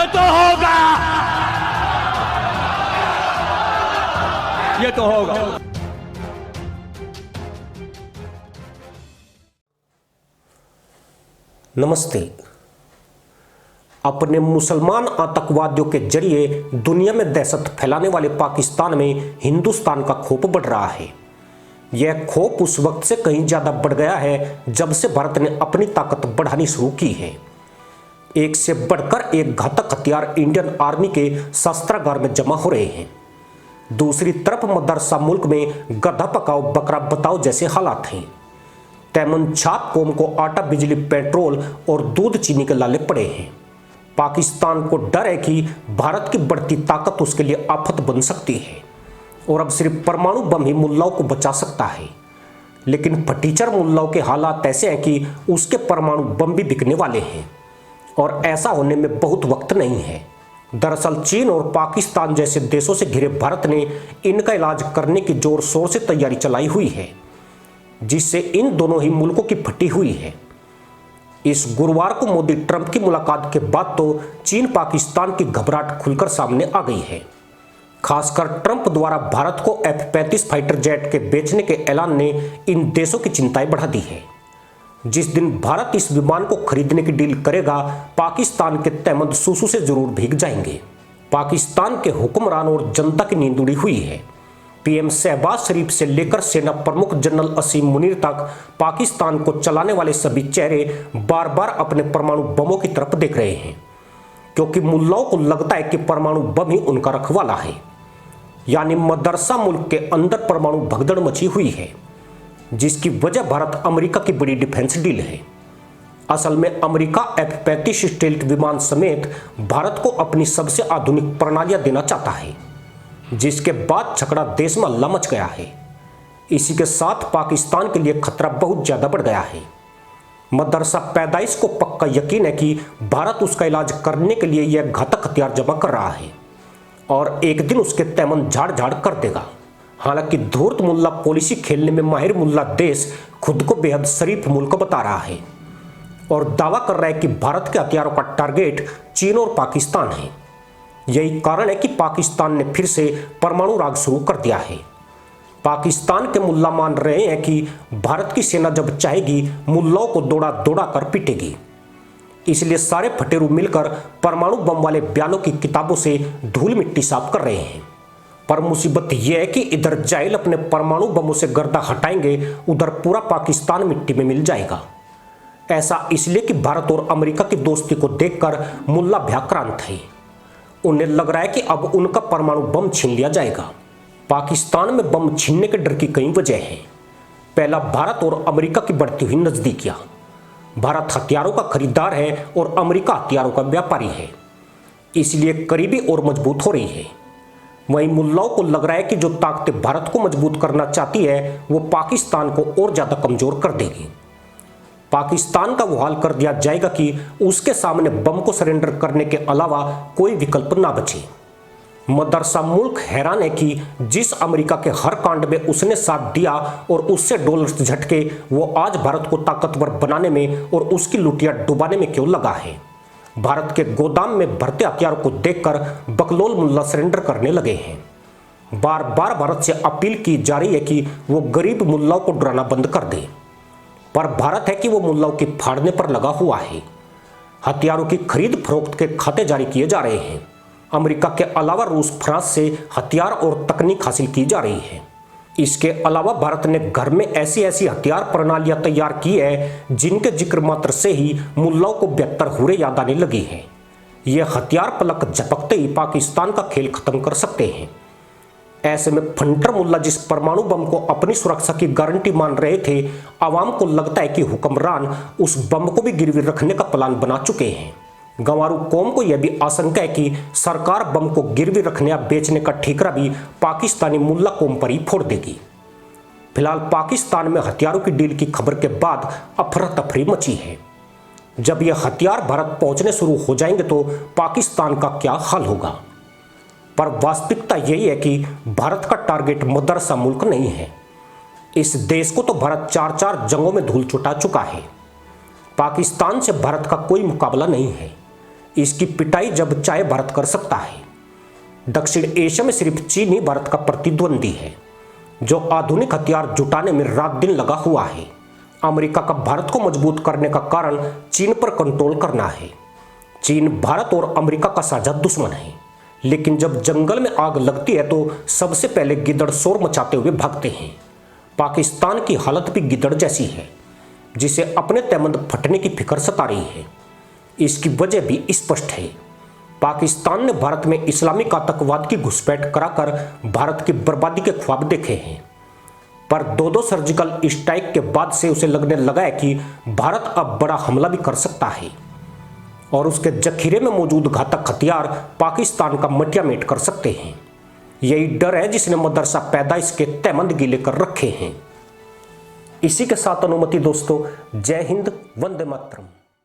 ये तो होगा, ये तो होगा। नमस्ते। अपने मुसलमान आतंकवादियों के जरिए दुनिया में दहशत फैलाने वाले पाकिस्तान में हिंदुस्तान का खौफ बढ़ रहा है। यह खौफ उस वक्त से कहीं ज्यादा बढ़ गया है जब से भारत ने अपनी ताकत बढ़ानी शुरू की है। एक से बढ़कर एक घातक हथियार इंडियन आर्मी के शस्त्रागार में जमा हो रहे हैं। दूसरी तरफ मदरसा मुल्क में गधा पकाओ बकरा बताओ जैसे हालात हैं। तैमूर छाप कौम को आटा बिजली पेट्रोल और दूध चीनी के लाले पड़े हैं। पाकिस्तान को डर है कि भारत की बढ़ती ताकत उसके लिए आफत बन सकती है और अब सिर्फ परमाणु बम ही मुल्लाओं को बचा सकता है। लेकिन फटीचर मुल्लाओं के हालात ऐसे हैं कि उसके परमाणु बम भी बिकने वाले हैं और ऐसा होने में बहुत वक्त नहीं है। दरअसल चीन और पाकिस्तान जैसे देशों से घिरे भारत ने इनका इलाज करने की जोर शोर से तैयारी चलाई हुई है, जिससे इन दोनों ही मुल्कों की फटी हुई है। इस गुरुवार को मोदी ट्रंप की मुलाकात के बाद तो चीन पाकिस्तान की घबराहट खुलकर सामने आ गई है। खासकर ट्रंप द्वारा भारत को F-35 फाइटर जेट के बेचने के ऐलान ने इन देशों की चिंताएं बढ़ा दी है। जिस दिन भारत इस विमान को खरीदने की डील करेगा, पाकिस्तान के तहमद सुसु से जरूर भीग जाएंगे। पाकिस्तान के हुक्मरान और जनता की नींद उड़ी हुई है। पीएम शहबाज शरीफ से लेकर सेना प्रमुख जनरल असीम मुनीर तक पाकिस्तान को चलाने वाले सभी चेहरे बार बार अपने परमाणु बमों की तरफ देख रहे हैं, क्योंकि मुल्लाओं को लगता है कि परमाणु बम ही उनका रखवाला है। यानी मदरसा मुल्क के अंदर परमाणु भगदड़ मची हुई है, जिसकी वजह भारत अमेरिका की बड़ी डिफेंस डील है। असल में अमेरिका F-35 स्टेल्थ विमान समेत भारत को अपनी सबसे आधुनिक प्रणालियां देना चाहता है, जिसके बाद छकड़ा देश में हल्ला मच गया है। इसी के साथ पाकिस्तान के लिए खतरा बहुत ज्यादा बढ़ गया है। मदरसा पैदाइश को पक्का यकीन है कि भारत उसका इलाज करने के लिए यह घातक हथियार जमा कर रहा है और एक दिन उसके तैमन झाड़ झाड़ कर देगा। हालांकि धूर्त मुल्ला पॉलिसी खेलने में माहिर मुल्ला देश खुद को बेहद शरीफ मुल्क बता रहा है और दावा कर रहा है कि भारत के हथियारों का टारगेट चीन और पाकिस्तान है। यही कारण है कि पाकिस्तान ने फिर से परमाणु राग शुरू कर दिया है। पाकिस्तान के मुल्ला मान रहे हैं कि भारत की सेना जब चाहेगी मुल्लाओं को दौड़ा दौड़ा कर पीटेगी। इसलिए सारे फटेरू मिलकर परमाणु बम वाले बयानों की किताबों से धूल मिट्टी साफ कर रहे हैं। पर मुसीबत यह है कि इधर जाइल अपने परमाणु बमों से गर्दा हटाएंगे, उधर पूरा पाकिस्तान मिट्टी में मिल जाएगा। ऐसा इसलिए कि भारत और अमेरिका की दोस्ती को देखकर मुल्ला भ्याक्रांत है। उन्हें लग रहा है कि अब उनका परमाणु बम छीन लिया जाएगा। पाकिस्तान में बम छीनने के डर की कई वजह है। पहला, भारत और अमेरिका की बढ़ती हुई नजदीकियां। भारत हथियारों का खरीदार है और अमेरिका हथियारों का व्यापारी है, इसलिए करीबी और मजबूत हो रही है। वहीं मुल्लाओं को लग रहा है कि जो ताकतें भारत को मजबूत करना चाहती है वो पाकिस्तान को और ज्यादा कमजोर कर देगी। पाकिस्तान का वो हाल कर दिया जाएगा कि उसके सामने बम को सरेंडर करने के अलावा कोई विकल्प ना बचे। मदरसा मुल्क हैरान है कि जिस अमेरिका के हर कांड में उसने साथ दिया और उससे डॉलर्स झटके, वो आज भारत को ताकतवर बनाने में और उसकी लुटिया डुबाने में क्यों लगा है। भारत के गोदाम में भरते हथियारों को देखकर बकलोल मुल्ला सरेंडर करने लगे हैं। बार बार भारत से अपील की जा रही है कि वो गरीब मुल्लाओं को डराना बंद कर दे, पर भारत है कि वो मुल्लाओं की फाड़ने पर लगा हुआ है। हथियारों की खरीद फरोख्त के खाते जारी किए जा रहे हैं। अमेरिका के अलावा रूस, फ्रांस से हथियार और तकनीक हासिल की जा रही है। इसके अलावा भारत ने घर में ऐसी ऐसी हथियार प्रणालियां तैयार की है जिनके जिक्र मात्र से ही मुल्लाओं को बेहतर हुरे याद आने लगी है। ये हथियार पलक झपकते ही पाकिस्तान का खेल खत्म कर सकते हैं। ऐसे में फंटर मुल्ला जिस परमाणु बम को अपनी सुरक्षा की गारंटी मान रहे थे, आवाम को लगता है कि हुक्मरान उस बम को भी गिरवी रखने का प्लान बना चुके हैं। गंवारू कौम को यह भी आशंका है कि सरकार बम को गिरवी रखने या बेचने का ठीकरा भी पाकिस्तानी मुल्ला कौम पर ही फोड़ देगी। फिलहाल पाकिस्तान में हथियारों की डील की खबर के बाद अफरा तफरी मची है। जब यह हथियार भारत पहुंचने शुरू हो जाएंगे तो पाकिस्तान का क्या हाल होगा। पर वास्तविकता यही है कि भारत का टारगेट मदरसा मुल्क नहीं है। इस देश को तो भारत 4-4 जंगों में धूल चुटा चुका है। पाकिस्तान से भारत का कोई मुकाबला नहीं है। इसकी पिटाई जब चाहे भारत कर सकता है। दक्षिण एशिया में सिर्फ चीन ही भारत का प्रतिद्वंदी है, जो आधुनिक हथियार जुटाने में रात दिन लगा हुआ है। अमेरिका का भारत को मजबूत करने का कारण चीन पर कंट्रोल करना है। चीन भारत और अमेरिका का साझा दुश्मन है, लेकिन जब जंगल में आग लगती है तो सबसे पहले गिद्दड़ शोर मचाते हुए भागते हैं। पाकिस्तान की हालत भी गिद्दड़ जैसी है, जिसे अपने तहमंद फटने की फिक्र सता रही है। इसकी वजह भी स्पष्ट है। पाकिस्तान ने भारत में इस्लामिक आतंकवाद की घुसपैठ कराकर भारत की बर्बादी के ख्वाब देखे हैं, पर दो सर्जिकल स्ट्राइक के बाद से उसे लगने लगा है कि भारत अब बड़ा हमला भी कर सकता है और उसके जखीरे में मौजूद घातक हथियार पाकिस्तान का मटियामेट कर सकते हैं। यही डर है जिसने मदरसा पैदाइश के तहमंद गीले कर रखे हैं। इसी के साथ अनुमति दोस्तों, जय हिंद, वंदे मातरम।